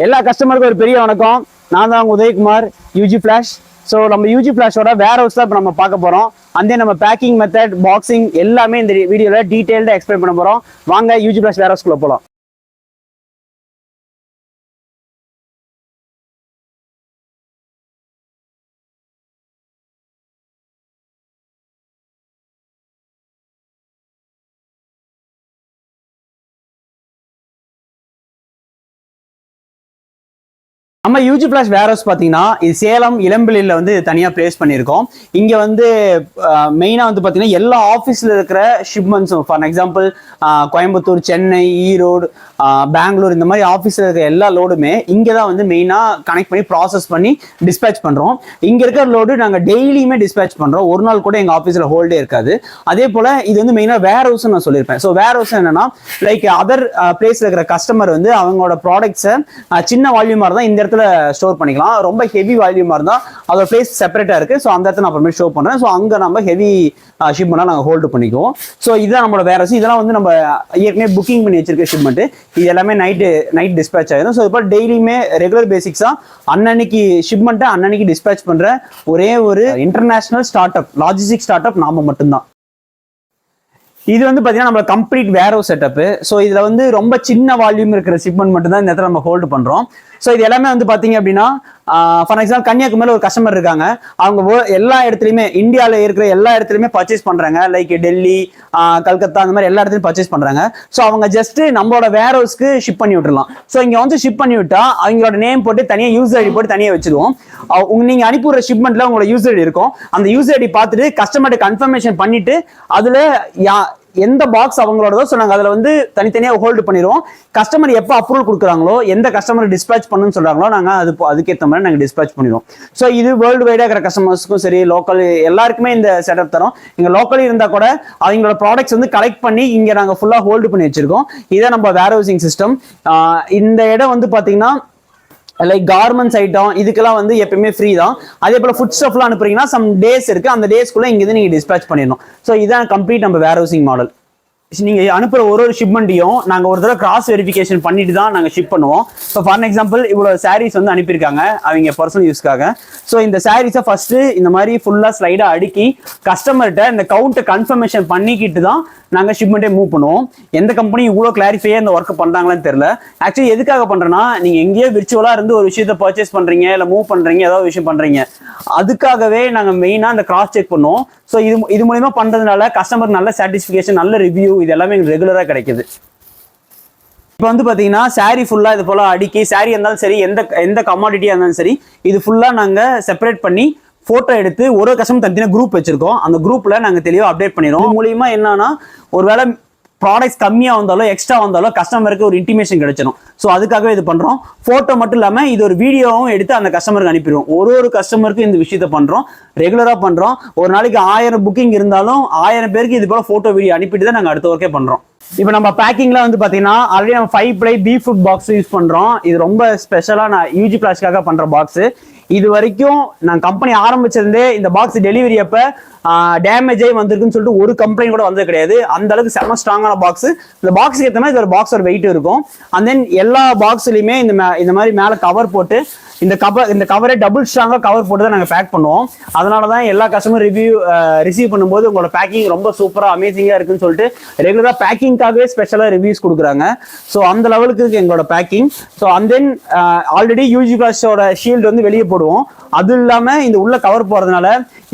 எல்லா கஸ்டமருக்கும் ஒரு பெரிய வணக்கம். நான் தான் உதயகுமார், யூஜி ஃபிளாஷ். ஸோ நம்ம யூஜி ஃபிளாஷோட வேர் ஹவுஸ் தான் இப்போ நம்ம பார்க்க போகிறோம். அந்த நம்ம பேக்கிங் மெத்தட், பாக்ஸிங் எல்லாமே இந்த வீடியோவில் டீட்டெயில்டாக எக்ஸ்பிளைன் பண்ண போகிறோம். வாங்க யூஜி ஃபிளாஷ் வேர் ஹவுஸ்க்குள்ள போகலாம். நம்ம யூஜி ஃபிளாஷ் வேர் ஹவுஸ் பார்த்தீங்கன்னா இது சேலம் இளம்பிள்ளையில் வந்து தனியாக பிளேஸ் பண்ணியிருக்கோம். இங்கே வந்து மெயினாக வந்து பார்த்தீங்கன்னா எல்லா ஆஃபீஸில் இருக்கிற ஷிப்மெண்ட்ஸும், ஃபார் எக்ஸாம்பிள் கோயம்புத்தூர், சென்னை, ஈரோடு, பெங்களூர், இந்த மாதிரி ஆஃபீஸில் இருக்கிற எல்லா லோடுமே இங்கே தான் வந்து மெயினாக கனெக்ட் பண்ணி ப்ராசஸ் பண்ணி டிஸ்பேச் பண்ணுறோம். இங்கே இருக்கிற லோடு நாங்கள் டெய்லியுமே டிஸ்பேச் பண்ணுறோம். ஒரு நாள் கூட எங்கள் ஆஃபீஸில் ஹோல்டே இருக்காது. அதே போல் இது வந்து மெயினாக வேர் ஹவுஸ்ன்னு நான் சொல்லியிருப்பேன். ஸோ வேர் ஹவுஸ் என்னன்னா லைக் அதர் பிளேஸில் இருக்கிற கஸ்டமர் வந்து அவங்களோட ப்ராடக்ட்ஸை சின்ன வால்யூமாக இருந்தால் இந்த இடத்துல ஸ்டோர் பண்ணிக்கலாம். ரொம்ப ஹெவி வால்யூமா இருந்தா அதோட பிளேஸ் செப்பரேட்டா இருக்கு. ஸோ அந்த இடத்துல நான் அப்புறமே ஷோ பண்றேன். ஸோ அங்க நம்ம ஹெவி ஷிப்மெண்ட்னா நாங்கள் ஹோல்டு பண்ணிக்குவோம். ஸோ இதுதான் நம்மளோட வேர் ஹவுஸ். இதெல்லாம் வந்து நம்ம ஏற்கனவே புக்கிங் பண்ணி வச்சிருக்க ஷிப்மெண்ட். இது எல்லாமே நைட் டிஸ்பேச் ஆயிடும். ஸோ இப்போ டெய்லியுமே ரெகுலர் பேசிக்ஸா அன்னன்னைக்கு ஷிப்மெண்ட்டை அன்னன்னைக்கு டிஸ்பேச் பண்ற ஒரே ஒரு international start up, logistic start up நாம மட்டும்தான். இது வந்து பார்த்தீங்கன்னா நம்ம கம்ப்ளீட் வேர் ஹவுஸ் செட்டப். ஸோ இதில் வந்து ரொம்ப சின்ன வால்யூம் இருக்கிற ஷிப்மெண்ட் மட்டும் தான் இந்த இடத்துல நம்ம ஹோல்டு பண்ணுறோம். ஸோ இது எல்லாமே வந்து பார்த்தீங்க அப்படின்னா ஃபார் எக்ஸாம்பிள் கன்னியாகுமரியில் ஒரு கஸ்டமர் இருக்காங்க. அவங்க எல்லா இடத்துலையுமே, இந்தியாவில் இருக்கிற எல்லா இடத்துலையுமே பர்ச்சேஸ் பண்ணுறாங்க. லைக் டெல்லி, கல்கத்தா, அந்த மாதிரி எல்லா இடத்துலையும் பர்ச்சேஸ் பண்ணுறாங்க. ஸோ அவங்க ஜஸ்ட் நம்மளோட வேர் ஹவுஸ்க்கு ஷிப் பண்ணி விட்டுருலாம். ஸோ இங்கே வந்து ஷிப் பண்ணி விட்டா அவங்களோட நேம் போட்டு தனியாக யூசர் ஐடி போட்டு தனியாக வச்சிருவோம். நீங்கள் அனுப்பிவிடுற ஷிப்மெண்ட்ல உங்களோட யூசர் ஐடி இருக்கும். அந்த யூசர் ஐடி பார்த்துட்டு கஸ்டமர்கிட்ட கன்ஃபர்மேஷன் பண்ணிட்டு அதில் எந்த பாக்ஸ் அவங்களோடதோ சொன்னாங்க அதில் வந்து தனித்தனியாக ஹோல்டு பண்ணிடுவோம். கஸ்டமர் எப்போ அப்ரூவல் கொடுக்குறாங்களோ, எந்த கஸ்டமர் டிஸ்பேச் பண்ணணும்னு சொல்றாங்களோ நாங்கள் அதுக்கேற்ற மாதிரி நாங்கள் டிஸ்பேச் பண்ணிடுவோம். ஸோ இது வேர்ல்டு வைடாக இருக்கிற கஸ்டமர்ஸ்க்கும் சரி, லோக்கல் எல்லாருக்குமே இந்த செட்டப் தரோம். இங்கே லோக்கல் இருந்தால் கூட அவங்களோட ப்ராடக்ட்ஸ் வந்து கலெக்ட் பண்ணி இங்கே நாங்கள் ஃபுல்லாக ஹோல்டு பண்ணி வச்சிருக்கோம். இதை நம்ம வேர் ஹவுசிங் சிஸ்டம். இந்த இடம் வந்து பார்த்தீங்கன்னா லைக் கார்மெண்ட்ஸ் ஐட்டம் இதுக்கெல்லாம் வந்து எப்பயுமே ஃப்ரீ தான். அதே போல ஃபுட் ஸ்டஃப்லாம் அனுப்புறீங்கன்னா சம் டேஸ் இருக்கு. அந்த டேஸ்க்குள்ள இங்க நீங்க டிஸ்பேச் பண்ணிடணும். ஸோ இதான் கம்ப்ளீட் நம்ம வேர் ஹவுசிங் மாடல். நீங்க அனுப்புற ஒரு ஷிப்மெண்ட்டையும் நாங்க ஒரு தடவை கிராஸ் வெரிஃபிகேஷன் பண்ணிட்டு தான் நாங்க ஷிப் பண்ணுவோம். ஸோ ஃபார் எக்ஸாம்பிள் இவ்வளவு சாரீஸ் வந்து அனுப்பியிருக்காங்க அவங்க பர்சனல் யூஸ்க்காக. ஸோ இந்த சாரீஸை ஃபர்ஸ்ட் இந்த மாதிரி ஃபுல்லா ஸ்லைடா அடுக்கி கஸ்டமர்கிட்ட இந்த கவுண்ட்டை கன்ஃபர்மேஷன் பண்ணிக்கிட்டு தான் நாங்கள் ஷிப்மெண்ட்டே மூவ் பண்ணுவோம். எந்த கம்பெனி இவ்வளோ கிளாரிஃபையாக இந்த ஒர்க் பண்ணுறாங்களான்னு தெரியல. ஆக்சுவலி எதுக்காக பண்ணுறேன்னா, நீங்கள் எங்கேயோ விர்ச்சுவலாக இருந்து ஒரு விஷயத்தை பர்ச்சேஸ் பண்ணுறீங்க, இல்லை மூவ் பண்ணுறீங்க, ஏதாவது விஷயம் பண்ணுறீங்க, அதுக்காகவே நாங்கள் மெயினாக இந்த கிராஸ் செக் பண்ணுவோம். ஸோ இது மூலிமா பண்ணுறதுனால கஸ்டமர் நல்ல சாட்டிஸ்ஃபிகேஷன், நல்ல ரிவ்யூ, இது எல்லாமே எங்களுக்கு ரெகுலராக கிடைக்குது. இப்போ வந்து பார்த்தீங்கன்னா சாரீ ஃபுல்லாக இது போல் அடுக்கி, சாரீ இருந்தாலும் சரி, எந்த கமாடிட்டியாக இருந்தாலும் சரி, இது ஃபுல்லாக நாங்கள் செப்பரேட் பண்ணி போட்டோ எடுத்து ஒரு கஸ்டமர் தனித்தனியாக குரூப் வச்சிருக்கோம். அந்த குரூப்ல நாங்கள் தெளிவாக அப்டேட் பண்ணிடுவோம். இது மூலியமா என்னன்னா, ஒருவேளை ப்ராடக்ட்ஸ் கம்மியாக வந்தாலும் எக்ஸ்ட்ரா வந்தாலும் கஸ்டமருக்கு ஒரு இன்டிமேஷன் கிடைச்சிடும். ஸோ அதுக்காகவே இது பண்ணுறோம். ஃபோட்டோ மட்டும் இல்லாமல் இது ஒரு வீடியோவும் எடுத்து அந்த கஸ்டமருக்கு அனுப்பிடுவோம். ஒரு கஸ்டமருக்கு இந்த விஷயத்த பண்ணுறோம், ரெகுலராக பண்ணுறோம். ஒரு நாளைக்கு 1000 புக்கிங் இருந்தாலும் 1000 பேருக்கு இது போல ஃபோட்டோ வீடியோ அனுப்பிட்டு தான் நாங்கள் அடுத்த ஒர்க்கே பண்ணுறோம். இப்போ நம்ம பேக்கிங்ல வந்து பார்த்தீங்கன்னா ஆல்ரெடி நம்ம 5 ply beef food box use பண்ணுறோம். இது ரொம்ப ஸ்பெஷலாக நான் யூஜி பிளாஸ்க்காக பண்ணுற பாக்ஸ். இது வரைக்கும் நான் கம்பெனி ஆரம்பிச்சிருந்தே இந்த பாக்ஸ் டெலிவரி அப்போ டேமேஜ் ஆகி வந்திருக்குன்னு சொல்லிட்டு ஒரு கம்ப்ளைண்ட் கூட வந்தது கிடையாது. அந்த அளவுக்கு செம ஸ்ட்ராங்கான பாக்ஸ். இந்த பாக்ஸுக்கு ஏற்ற மாதிரி இது ஒரு பாக்ஸ் ஒரு வெயிட் இருக்கும். அண்ட் தென் எல்லா பாக்ஸ்லையுமே இந்த மாதிரி மேலே கவர் போட்டு இந்த கவரே டபுள் ஸ்ட்ராங்கா கவர் போட்டு தான் நாங்கள் பேக் பண்ணுவோம். அதனால தான் எல்லா கஸ்டமர் ரிசீவ் பண்ணும்போது உங்களோட பேக்கிங் ரொம்ப சூப்பராக அமேசிங்காக இருக்குன்னு சொல்லிட்டு ரெகுலராக பேக்கிங்காகவே ஸ்பெஷலாக ரிவ்யூஸ் கொடுக்குறாங்க. ஸோ அந்த லெவலுக்கு இருக்கு எங்களோட packing. So and then already UG பிளாஸோட ஷீல்டு வந்து வெளியே போடுவோம். அது இல்லாமல் இந்த உள்ள கவர் போகிறதுனால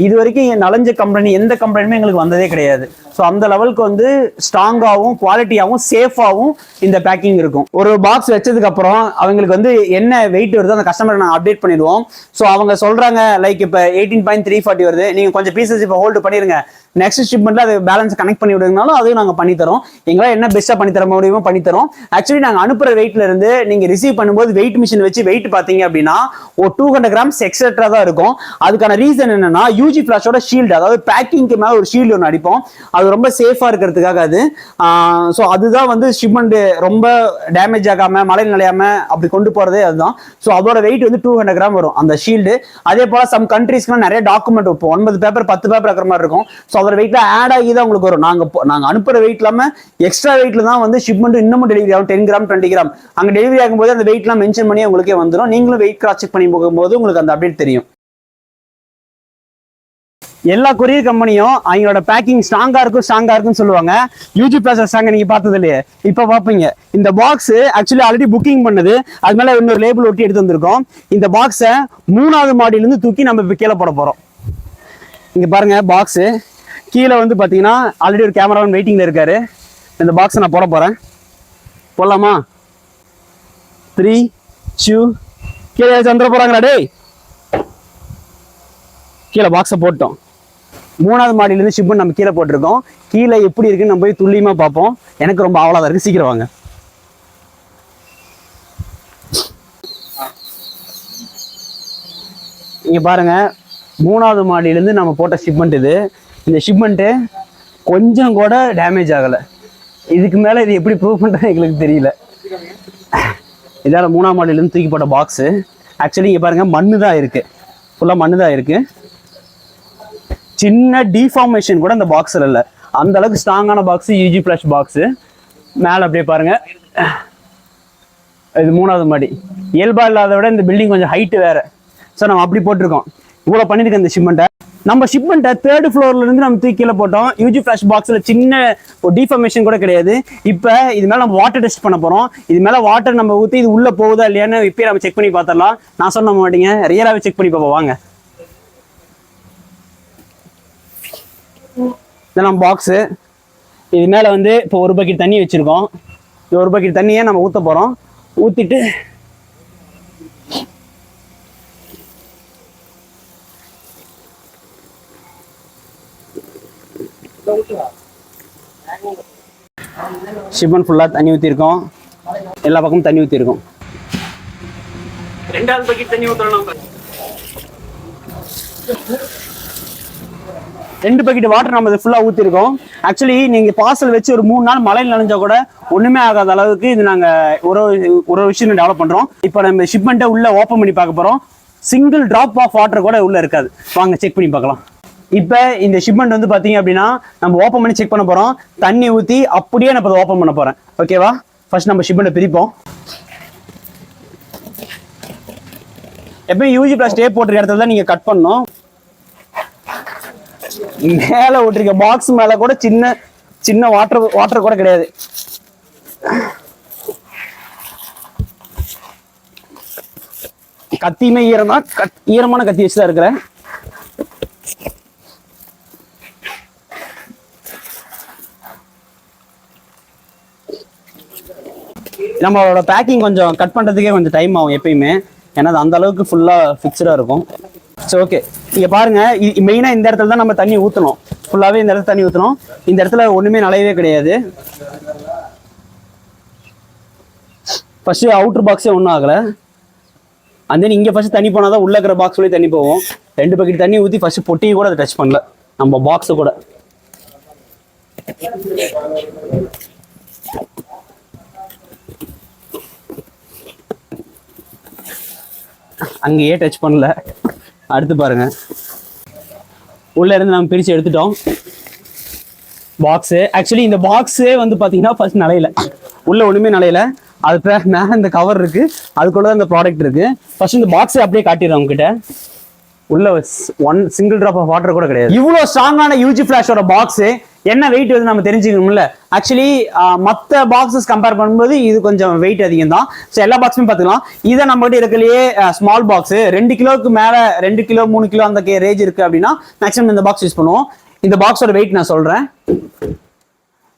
இது வரைக்கும் நலஞ்ச கம்பெனி எந்த கம்பெனியுமே எங்களுக்கு வந்ததே கிடையாது. ஸோ அந்த லெவலுக்கு வந்து ஸ்ட்ராங்காகவும் குவாலிட்டியாகவும் சேஃபாகவும் இந்த பேக்கிங் இருக்கும். ஒரு பாக்ஸ் வச்சதுக்கு அப்புறம் அவங்களுக்கு வந்து என்ன வெயிட் வருதோ அந்த கஸ்டமர் நாங்கள் அப்டேட் பண்ணிடுவோம். ஸோ அவங்க சொல்றாங்க லைக் இப்போ 18.340 வருது, நீங்க கொஞ்சம் பீசஸ் இப்போ ஹோல்டு பண்ணிருங்க, நெக்ஸ்ட் ஷிப்மெண்ட்ல அது பேலன்ஸ் கனெக்ட் பண்ணி விடுறதுனாலும் அதையும் நாங்கள் பண்ணித்தரோம். எங்களால் என்ன பெஸ்ட்டாக பண்ணித்தர முடியுமோ பண்ணித்தரோம். ஆக்சுவலி நாங்கள் அனுப்புற வெயிட்ல இருந்து நீங்க ரிசீவ் பண்ணும்போது வெயிட் மிஷின் வச்சு வெயிட் பார்த்தீங்க அப்படின்னா ஒரு 200 கிராம்ஸ் எக்ஸ்ட்ரா தான் இருக்கும். அதுக்கான ரீசன் என்னன்னா, யூஜி பிளாஸோட ஷீல்டு, அதாவது பேக்கிங்க்கு மேலே ஒரு ஷீல்டு ஒன்று அடிப்போம். அது அது ரொம்ப சேஃபா இருக்கிறதுக்காக அது. ஸோ அதுதான் வந்து ஷிப்மெண்ட் ரொம்ப டேமேஜ் ஆகாம மழை நிலையாம அப்படி கொண்டு போறதே அதுதான். ஸோ அதோட வெயிட் வந்து 200 கிராம் வரும் அந்த ஷீல்டு. அதே போல சம் கண்ட்ரீஸ்க்குலாம் நிறைய டாக்குமெண்ட் இப்போ 9 பேப்பர் 10 பேப்பர் இருக்கிற மாதிரி இருக்கும். ஸோ அதோட வெயிட்ல ஆட் ஆகி தான் உங்களுக்கு வரும். நாங்க அனுப்புற வெயிட் இல்லாம எக்ஸ்ட்ரா வெயிட்ல தான் வந்து ஷிப்மெண்ட் இன்னமும் டெலிவரி ஆகும். 10 கிராம் 20 கிராம் அங்க டெலிவரி ஆகும்போது அந்த வெயிட்லாம் மென்ஷன் பண்ணி உங்களுக்கே வந்துடும். நீங்களும் வெயிட் கிராஸ் செக் பண்ணி போகும்போது உங்களுக்கு அந்த அப்டேட் தெரியும். எல்லா கொரியர் கம்பெனியும் அவங்களோட பேக்கிங் ஸ்ட்ராங்கா இருக்குன்னு சொல்லுவாங்க. யூஜி பிளஸ் ஸ்ட்ராங்கா நீங்க பார்த்தது இல்லையே, இப்ப பாப்பீங்க. இந்த பாக்ஸ் ஆக்சுவலி ஆல்ரெடி புக்கிங் பண்ணது, அது மேல இன்னொரு லேபிள் ஒட்டி எடுத்து வந்திருக்கோம். இந்த பாக்ஸை 3வது மாடியில இருந்து தூக்கி நம்ம இப்ப கீழே போட போறோம். இங்க பாருங்க பாக்ஸ் கீழே வந்து பாத்தீங்கன்னா ஆல்ரெடி ஒரு கேமராமேன் வெயிட்டிங்ல இருக்காரு. இந்த பாக்ஸை நான் போட போறேன். போடலாமா? 3 2 கீழே வந்துட போறாங்களா? டேய் கீழே பாக்ஸை போட்டோம். 3வது மாடியிலேருந்து ஷிப்மெண்ட் நம்ம கீழே போட்டிருக்கோம். கீழே எப்படி இருக்குன்னு நம்ம போய் துல்லியமா பார்ப்போம். எனக்கு ரொம்ப ஆவலா இருக்கு. சீக்கிரம் வாங்க. இங்க பாருங்க 3வது மாடியிலேருந்து நம்ம போட்ட ஷிப்மெண்ட் இது. இந்த ஷிப்மெண்ட்டு கொஞ்சம் கூட டேமேஜ் ஆகலை. இதுக்கு மேலே இது எப்படி ப்ரூவ் பண்ணுறது எங்களுக்கு தெரியல. இதால் 3ஆம் மாடியிலேருந்து தூக்கி போட்ட பாக்ஸு. ஆக்சுவலி இங்கே பாருங்கள் மண்ணு தான் இருக்குது, ஃபுல்லாக மண்ணு தான் இருக்குது. சின்ன டிஃபார்மேஷன் கூட இந்த பாக்ஸில் இல்லை. அந்த அளவுக்கு ஸ்ட்ராங்கான பாக்ஸு யூஜி ஃப்ளஷ் பாக்ஸு. மேலே அப்படியே பாருங்கள், இது 3வது மாடி. இயல்பாக இல்லாத விட இந்த பில்டிங் கொஞ்சம் ஹைட்டு வேறு. ஸோ நம்ம அப்படி போட்டிருக்கோம். இவ்வளோ பண்ணியிருக்கோம் இந்த ஷிப்மெண்ட்டை. நம்ம ஷிப்மெண்ட்டை 3rd ஃப்ளோர்ல இருந்து நம்ம தூக்கி கீழே போட்டோம். யூஜி ஃப்ளாஷ் பாக்ஸில் சின்ன ஒரு டிஃபார்மேஷன் கூட கிடையாது. இப்போ இது மேலே நம்ம வாட்டர் டெஸ்ட் பண்ண போகிறோம். இது மேலே வாட்டர் நம்ம ஊற்றி இது உள்ளே போகுதா இல்லையான்னு இப்போயே நம்ம செக் பண்ணி பார்த்துடலாம். நான் சொன்ன மாட்டீங்க, ரியலாகவே செக் பண்ணி பார்ப்போம் வாங்க. இதெல்லாம் பாக்ஸு. இது மேலே வந்து இப்போ 1 பக்கெட் தண்ணி வச்சுருக்கோம். இந்த 1 பக்கெட் தண்ணியை நம்ம ஊற்ற போகிறோம். ஊற்றிட்டு ஷிப்மெண்ட் ஃபுல்லாக தண்ணி ஊற்றிருக்கோம். எல்லா பக்கமும் தண்ணி ஊற்றிருக்கோம். 2வது பக்கெட் தண்ணி ஊற்றணும். 2 பக்கெட் வாட்டர் நம்ம ஃபுல்லாக ஊற்றிருக்கோம். ஆக்சுவலி நீங்கள் பார்சல் வச்சு ஒரு 3 நாள் மழையில் நனைஞ்சா கூட ஒன்றுமே ஆகாத அளவுக்கு இது நாங்கள் ஒரு விஷயம் டெவலப் பண்ணுறோம். இப்போ நம்ம ஷிப்மெண்ட்டை உள்ளே ஓப்பன் பண்ணி பார்க்க போகிறோம். சிங்கிள் ட்ராப் ஆஃப் வாட்டர் கூட உள்ளே இருக்காது. வாங்க செக் பண்ணி பார்க்கலாம். இப்போ இந்த ஷிப்மெண்ட் வந்து பார்த்தீங்க அப்படின்னா நம்ம ஓப்பன் பண்ணி செக் பண்ண போகிறோம். தண்ணி ஊற்றி அப்படியே நான் இப்போ ஓப்பன் பண்ண போகிறேன். ஓகேவா? ஃபர்ஸ்ட் நம்ம ஷிப்மெண்ட்டை பிரிப்போம். எப்பயும் யூஜி பிளஸ் டேப் போட்டிருக்க இடத்துல தான் நீங்கள் கட் பண்ணணும். மேலே விட்டுருக்க பாக்ஸ் மேலே கூட சின்ன வாட்டர் கூட கிடையாது. கத்தியுமே ஈரமான கத்தி வச்சு தான் இருக்கிறேன். நம்மளோட பேக்கிங் கொஞ்சம் கட் பண்ணுறதுக்கே கொஞ்சம் டைம் ஆகும் எப்பயுமே. ஏன்னா அது அந்த அளவுக்கு ஃபுல்லாக ஃபிக்ஸ்டாக இருக்கும். சரி ஓகே, இங்கே பாருங்கள், மெயினாக இந்த இடத்துல தான் நம்ம தண்ணி ஊற்றணும். ஃபுல்லாகவே இந்த இடத்துல தண்ணி ஊற்றணும். இந்த இடத்துல ஒன்றுமே நலையவே கிடையாது. ஃபஸ்ட்டு அவுட்ரு பாக்ஸே ஒன்றும் ஆகலை. அந்த இங்கே ஃபஸ்ட்டு தண்ணி போனால் தான் உள்ளே இருக்கிற பாக்ஸ் வழியே தண்ணி போகும். 2 பக்கெட் தண்ணி ஊற்றி ஃபஸ்ட்டு பொட்டியை கூட அதை டச் பண்ணல, நம்ம பாக்ஸை கூட. அங்கேயே டச் பண்ணல. அடுத்து பாருங்க, உள்ள இருந்து நம்ம பிரித்து எடுத்துட்டோம் பாக்ஸு. ஆக்சுவலி இந்த பாக்ஸே வந்து பார்த்தீங்கன்னா ஃபர்ஸ்ட் நலையில உள்ள ஒன்றுமே நலையில. அது மேலே இந்த கவர் இருக்கு, அதுக்குள்ள தான் இந்த ப்ராடக்ட் இருக்கு. ஃபர்ஸ்ட் இந்த பாக்ஸை அப்படியே காட்டிடுறோம் உங்ககிட்ட. உள்ள சிங்கிள் ட்ராப் ஆஃப் வாட்டர் கூட கிடையாது. இவ்வளோ ஸ்ட்ராங்கான யூஜி ஃபிளாஷோட பாக்ஸு என்ன வெயிட் வந்து நம்ம தெரிஞ்சுக்கணும்ல. ஆக்சுவலி மற்ற பாக்ஸஸ் கம்பேர் பண்ணும்போது இது கொஞ்சம் வெயிட் அதிகம் தான். ஸோ எல்லா பாக்ஸுமே பார்த்துக்கலாம். இதை நம்மகிட்ட இருக்கலையே ஸ்மால் பாக்ஸ் 2 கிலோவுக்கு மேலே 2 கிலோ 3 கிலோ அந்த ரேஞ்ச் இருக்கு அப்படின்னா மேக்ஸிமம் இந்த பாக்ஸ் யூஸ் பண்ணுவோம். இந்த பாக்ஸோட வெயிட் நான் சொல்றேன்.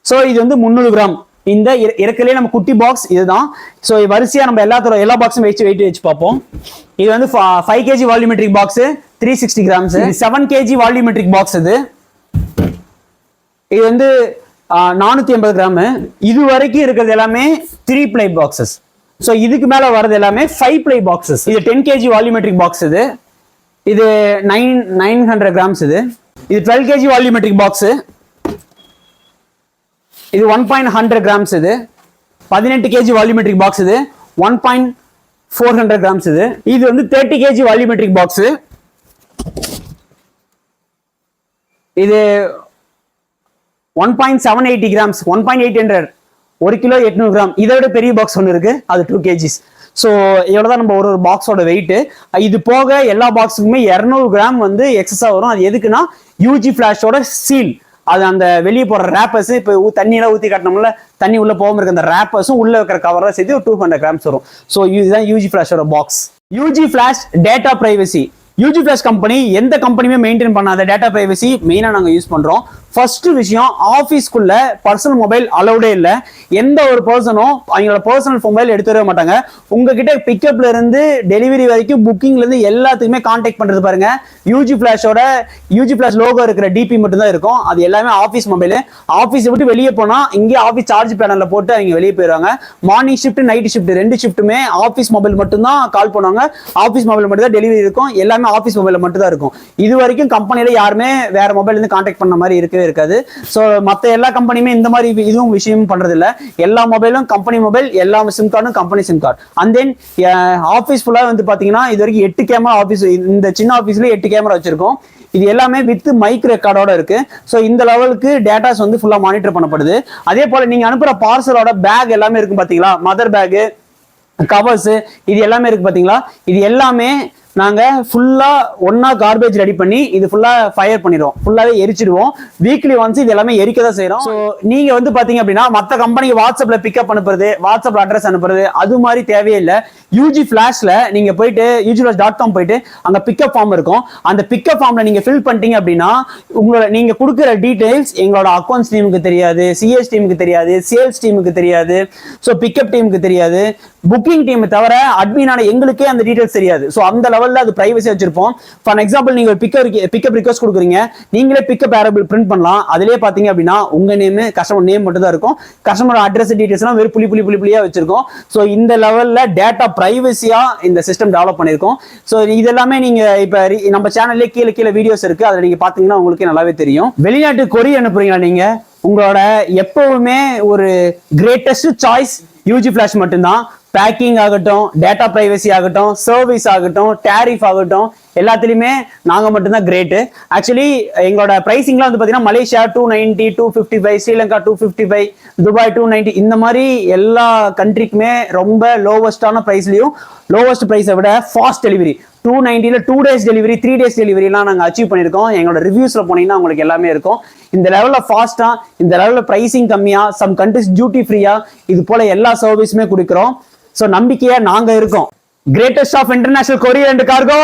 ஸோ இது வந்து 300 கிராம். இந்த இருக்கலையே நம்ம குட்டி பாக்ஸ் இதுதான். ஸோ வரிசையா நம்ம எல்லா பாக்ஸும் வெயிட் வச்சு பார்ப்போம். இது வந்து 5 kg volumetric box 360 grams. 7 kg volumetric box இது வந்து 480 கிராம். இது வரைக்கும் இருக்கிறது எல்லாமே 3 ply பாக்ஸஸ். ஸோ இதுக்கு மேல வர்றது எல்லாமே 5 ply பாக்ஸஸ். இது 10 kg வால்யூமெட்ரிக் பாக்ஸ். இது 900 கிராம்ஸ். இது 12 kg வால்யூமெட்ரிக் பாக்ஸ். இது 1.100 கிராம்ஸ். இது 18 kg வால்யூமெட்ரிக் பாக்ஸ். இது 1.400 கிராம்ஸ். இது வந்து 30 kg வால்யூமெட்ரிக் பாக்ஸ். இது 1.780 கிராம்ஸ், 1.800, 1 கிலோ 800 கிராம். இதை விட பெரிய பாக்ஸ் ஒன்று இருக்கு, அது 2 kgs. ஸோ இவ்வளோதான் நம்ம ஒரு பாக்ஸோட வெயிட். இது போக எல்லா பாக்ஸுக்குமே 200 கிராம் வந்து எக்ஸஸா வரும். அது எதுக்குன்னா யூஜி ஃபிளாஷோட சீல், அது அந்த வெளியே போற ரேப்பர்ஸ், இப்போ தண்ணியெல்லாம் ஊற்றி காட்டினோம்ல, தண்ணி உள்ள போகாம இருக்க அந்த ரேப்பர்ஸும் உள்ள வைக்கிற கவரை சேர்த்து ஒரு 200 கிராம்ஸ் வரும். ஸோ இதுதான் யூஜி ஃபிளாஷோட box. UG flash data privacy. UG flash company எந்த கம்பெனியுமே மெயின்டைன் பண்ணாத டேட்டா பிரைவசி மெயினாக நாங்கள் யூஸ் பண்ணுறோம். ஃபர்ஸ்ட் விஷயம், ஆஃபீஸ்க்குள்ள பர்சனல் மொபைல் அலௌடே இல்லை. எந்த ஒரு பர்சனும் அவங்களோட பர்சனல் மொபைல் எடுத்து வர மாட்டாங்க. உங்ககிட்ட பிக்கப்ல இருந்து டெலிவரி வரைக்கும், புக்கிங்ல இருந்து எல்லாத்துக்குமே கான்டாக்ட் பண்றது பாருங்க, யூஜி ஃபிளாஷ் லோகோ இருக்கிற டிபி மட்டும் தான் இருக்கும். அது எல்லாமே ஆஃபீஸ் மொபைல். ஆஃபீஸை விட்டு வெளியே போனா இங்கே ஆஃபீஸ் சார்ஜ் பேனல்ல போட்டு அவங்க வெளியே போயிடுவாங்க. மார்னிங் ஷிஃப்ட், நைட் ஷிஃப்ட் 2 ஷிஃப்ட்டுமே ஆஃபீஸ் மொபைல் மட்டும் தான் கால் பண்ணுவாங்க. ஆஃபீஸ் மொபைல் மட்டும் தான் டெலிவரி இருக்கும். எல்லாமே ஆஃபீஸ் மொபைல் மட்டும் தான் இருக்கும். இது வரைக்கும் கம்பெனியில யாருமே வேற மொபைல் இருந்து கான்டாக்ட் பண்ண மாதிரி இருக்கவே இருக்காது. சோ மத்த எல்லா கம்பெனியுமே இந்த மாதிரி இதுவும் விஷயம் பண்றது இல்ல. எல்லா மொபைலும் கம்பெனி மொபைல், எல்லா சிம் கார்டும் company sim card. And then office ஃபுல்லா வந்து பாத்தீங்கன்னா இது வரைக்கும் 8 கேமரா ஆஃபீஸ், இந்த சின்ன ஆஃபீஸ்ல 8 கேமரா வச்சிருக்கோம். இது எல்லாமே வித் மைக் ரெக்கார்டோட இருக்கு. ஸோ இந்த லெவலுக்கு டேட்டாஸ் வந்து ஃபுல்லா மானிட்டர் பண்ணப்படுது. அதே போல நீங்க அனுப்புற பார்சலோட பேக் எல்லாமே இருக்கு பாத்தீங்களா, மதர் பேக், கவர்ஸ், இது எல்லாமே இருக்கு பாத்தீங்களா. இது எல்லாமே நாங்க ஃபுல்லா ஒன்னா கார்பேஜ் ரெடி பண்ணி இது ஃபுல்லா ஃபயர் பண்ணிடுவோம், ஃபுல்லாவே எரிச்சிடுவோம். வீக்லி ஒன்ஸ் இது எல்லாமே எரிக்க தான் செய்யறோம். ஸோ நீங்க வந்து பாத்தீங்க அப்படின்னா மற்ற கம்பெனிக்கு வாட்ஸ்அப்ல பிக்கப் அனுப்புறது, வாட்ஸ்அப்ல அட்ரஸ் அனுப்புறது, அது மாதிரி தேவையே இல்லை. யூஜி ஃபிளாஷ்ல நீங்க போயிட்டு ugflash.com போயிட்டு அங்க பிக்கப் ஃபார்ம் இருக்கும். அந்த பிக்கப் ஃபார்ம்ல நீங்க ஃபில் பண்ணிட்டீங்க அப்படின்னா உங்களோட நீங்க கொடுக்குற டீடைல்ஸ் எங்களோட அக்கௌண்ட்ஸ் டீமுக்கு தெரியாது, சிஎஸ் டீமுக்கு தெரியாது, சேல்ஸ் டீமுக்கு தெரியாது, ஸோ பிக்கப் டீமுக்கு தெரியாது, புக்கிங் டீம் தவிர அட்மினான எங்களுக்கே அந்த டீடைல்ஸ் தெரியாது. ஸோ அந்த லெவல்ல அது பிரைவசி வச்சிருப்போம். ஃபார் எக்ஸாம்பிள் நீங்க ஒரு பிக்கப் ரிக்வெஸ்ட் கொடுக்குறீங்க, நீங்களே பிக்கப் ஏரபிள் பிரிண்ட் பண்ணலாம். அதுலயே பாத்தீங்க அப்படின்னா உங்க நேம், கஸ்டமர் நேம் மட்டும் தான் இருக்கும். கஸ்டமர் அட்ரஸ் டீடைல்ஸ் எல்லாம் வெறும் புள்ளியா வச்சிருக்கோம். ஸோ இந்த லெவல்ல டேட்டா பிரைவசியா இந்த சிஸ்டம் டெவலப் பண்ணிருக்கோம். ஸோ இதெல்லாமே நீங்க இப்ப நம்ம சேனல்லே கீழே வீடியோஸ் இருக்கு, அதுல நீங்க பாத்தீங்கன்னா உங்களுக்கு நல்லாவே தெரியும். வெளிநாட்டு கொரியர் அனுப்புறீங்களா நீங்க, உங்களோட எப்பவுமே ஒரு கிரேட்டஸ்ட் சாய்ஸ் யூஜி ஃபிளாஷ் மட்டும்தான். பேக்கிங் ஆகட்டும், டேட்டா பிரைவசி ஆகட்டும், சர்வீஸ் ஆகட்டும், டேரிஃப் ஆகட்டும், எல்லாத்துலயுமே நாங்க மட்டும்தான் கிரேட். ஆக்சுவலி எங்களோட பிரைசிங்லாம் வந்து பாத்தீங்கன்னா மலேசியா 290, 255, ஸ்ரீலங்கா 255, துபாய் 290, இந்த மாதிரி எல்லா கண்ட்ரிக்குமே ரொம்ப லோவஸ்டான பிரைஸ்லயும், லோவஸ்ட் பிரைஸை விட ஃபாஸ்ட் டெலிவரி 290ல 2 டேஸ் டெலிவரி, 3 டேஸ் டெலிவரிலாம் நாங்கள் அச்சீவ் பண்ணியிருக்கோம். எங்களோட ரிவ்யூஸ்ல போனீங்கன்னா உங்களுக்கு எல்லாமே இருக்கும். இந்த லெவலில் ஃபாஸ்டா, இந்த லெவலில் பிரைசிங் கம்மியா, சம் கண்ட்ரிஸ் டியூட்டி ஃப்ரீயா, இது போல எல்லா சர்வீஸுமே கொடுக்குறோம். ஸோ நம்பிக்கையா நாங்க இருக்கோம். Greatest of international courier and cargo.